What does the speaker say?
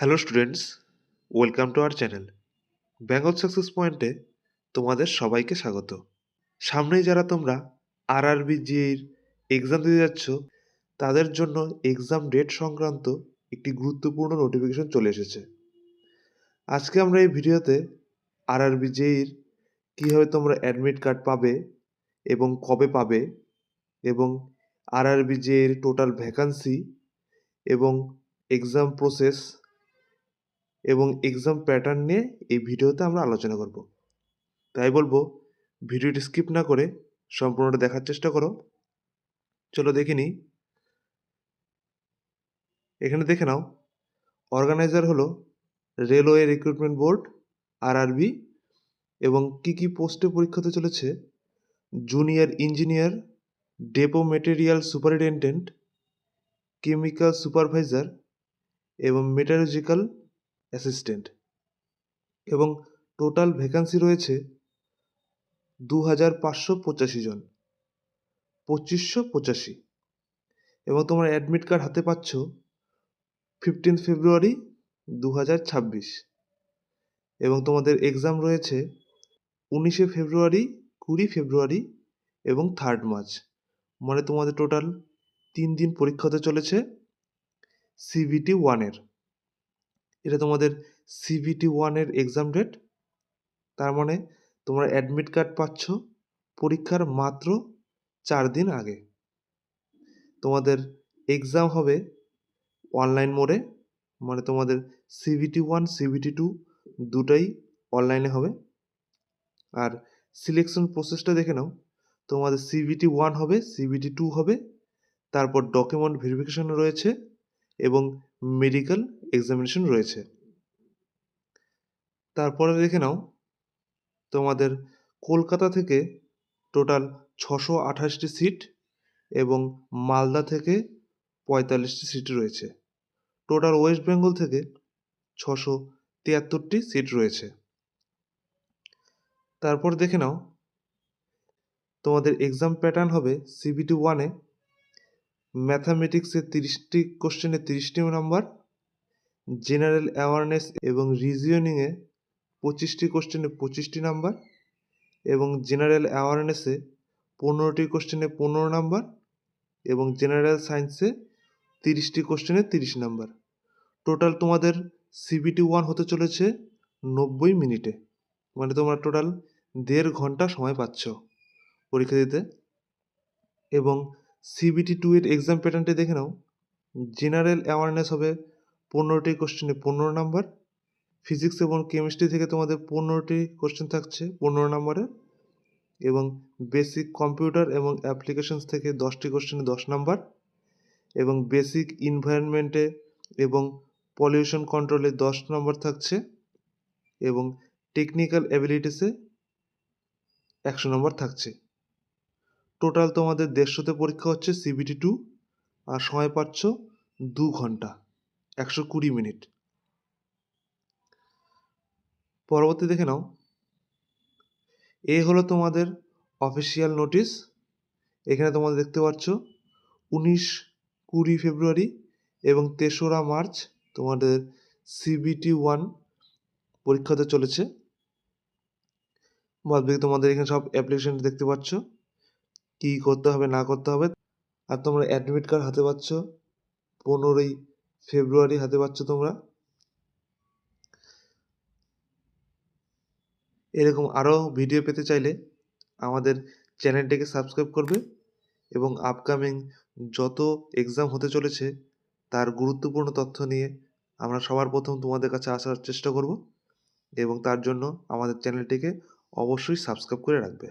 Hello students, welcome to our channel Bengal success পয়েন্টে তোমাদের সবাইকে স্বাগত। সামনেই যারা তোমরা আরআরবি জিএর এক্সাম দিতে যাচ্ছ তাদের জন্য এক্সাম ডেট সংক্রান্ত একটি গুরুত্বপূর্ণ নোটিফিকেশন চলে এসেছে। আজকে আমরা এই ভিডিওতে আরআরবি জিএর কীভাবে তোমরা অ্যাডমিট কার্ড পাবে এবং কবে পাবে এবং আরআরবি জিএর টোটাল ভ্যাকান্সি এবং এক্সাম প্রসেস এবং এক্সাম প্যাটার্ন নিয়ে এই ভিডিওতে আমরা আলোচনা করব। তাই বলবো ভিডিওটি স্কিপ না করে সম্পূর্ণটা দেখার চেষ্টা করো। চলো দেখে নিই। এখানে দেখে নাও, অর্গানাইজার হলো রেলওয়ে রিক্রুটমেন্ট বোর্ড আরআরবি এবং কি কি পোস্টে পরীক্ষা হতে চলেছে: junior engineer, depot material superintendent, chemical supervisor এবং মেটালজিক্যাল অ্যাসিস্ট্যান্ট। এবং টোটাল ভ্যাকান্সি রয়েছে 2585 জন, 2585। এবং তোমরা অ্যাডমিট কার্ড হাতে পাচ্ছ 15 ফেব্রুয়ারি 2026। এবং তোমাদের এক্সাম রয়েছে 19 ফেব্রুয়ারি, 20 ফেব্রুয়ারি এবং 3 মার্চ। মানে তোমাদের টোটাল 3 দিন পরীক্ষা হতে চলেছে সিবিটি 1-এর। এটা তোমাদের সিবিটি 1-এর এক্সাম ডেট। তার মানে তোমরা অ্যাডমিট কার্ড পাচ্ছ পরীক্ষার মাত্র 4 দিন আগে। তোমাদের এক্সাম হবে অনলাইন মোডে, মানে তোমাদের সিবিটি 1 সিবিটি 2 দুটাই অনলাইনে হবে। আর সিলেকশন প্রসেসটা দেখে নাও, তোমাদের সিবিটি 1 হবে, সিবিটি 2 হবে, তারপর ডকুমেন্ট ভেরিফিকেশন রয়েছে এবং মেডিকেল এক্সামিনেশন রয়েছে। তারপরে দেখে নাও, তোমাদের কলকাতা থেকে টোটাল 628টি সিট এবং মালদা থেকে 45টি সিট রয়েছে। টোটাল ওয়েস্ট বেঙ্গল থেকে 673টি সিট রয়েছে। তারপর দেখে নাও, তোমাদের এক্সাম প্যাটার্ন হবে সিবিটি 1-এ ম্যাথামেটিক্সে 30টি কোশ্চেনে 30টি নাম্বার, জেনারেল অ্যাওয়ারনেস এবং রিজনিংয়ে 25টি কোশ্চেনে 25টি নাম্বার এবং জেনারেল অ্যাওয়ারনেসে 15টি কোশ্চেনে 15 নাম্বার এবং জেনারেল সায়েন্সে 30টি কোশ্চেনে 30 নাম্বার। টোটাল তোমাদের সিবিটি 1 হতে চলেছে 90 মিনিটে, মানে তোমরা টোটাল 1.5 ঘন্টা সময় পাচ্ছ পরীক্ষা দিতে। এবং সিবিটি 2-এর এক্সাম প্যাটার্নটি দেখে নাও, জেনারেল অ্যাওয়ারনেস হবে 15টি কোশ্চেনে 15 নাম্বার, ফিজিক্স এবং কেমিস্ট্রি থেকে তোমাদের 15টি কোশ্চেন থাকছে 15 নাম্বারের, এবং বেসিক কম্পিউটার এবং অ্যাপ্লিকেশনস থেকে 10টি কোশ্চেনে 10 নাম্বার, এবং বেসিক ইনভায়রনমেন্টে এবং পলিউশন কন্ট্রোলে 10 নম্বর থাকছে, এবং টেকনিক্যাল অ্যাবিলিটিসে 100 নম্বর থাকছে। টোটাল তোমাদের 150তে পরীক্ষা হচ্ছে সিবিটি 2, আর সময় পাচ্ছ 2 ঘন্টা 120 মিনিট। পরবর্তী দেখে নাও, এই হলো তোমাদের অফিসিয়াল নোটিশ। এখানে তোমরা দেখতে পাচ্ছ 19-20 ফেব্রুয়ারি এবং 3রা মার্চ তোমাদের সিবিটি 1 পরীক্ষা হতে চলেছে। বাদবাকি তোমাদের এখানে সব অ্যাপ্লিকেশন দেখতে পাচ্ছ, কী করতে হবে না করতে হবে। আর তোমরা অ্যাডমিট কার্ড হাতে পাচ্ছ 15ই ফেব্রুয়ারি হাতে পাচ্ছ তোমরা। এরকম আরও ভিডিও পেতে চাইলে আমাদের চ্যানেলটিকে সাবস্ক্রাইব করবে এবং আপকামিং যত এক্সাম হতে চলেছে তার গুরুত্বপূর্ণ তথ্য নিয়ে আমরা সবার প্রথম তোমাদের কাছে আসার চেষ্টা করব, এবং তার জন্য আমাদের চ্যানেলটিকে অবশ্যই সাবস্ক্রাইব করে রাখবে।